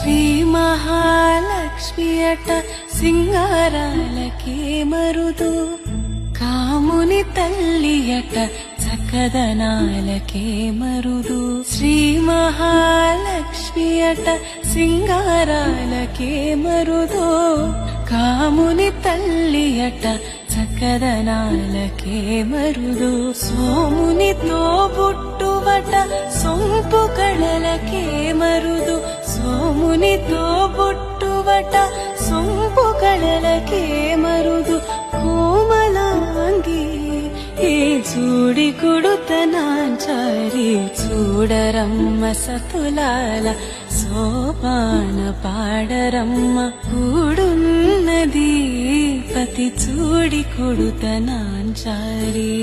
శ్రీ మహాలక్ష్మి అట సింగారాలకే మరుదు, కాముని తల్లి అట చక్కదనాలకే మరుదు. శ్రీ మహాలక్ష్మి అట సింగారాలకే మరుదు, కాముని తల్లి అట చక్కదనాలకే మరుదు. సోమునితో బుట్టువట సొంపు కళలకే మరుదు, సోమునితో బుట్టువట సొంపు కళలకే మరుదు. కోమలాంగి ఈ చూడి కుడుతనాంచారి, చూడరమ్మ సతులాల సోపాన పాడరమ్మ. కూడున్నది పతి చూడి కుడుతనాంచారి.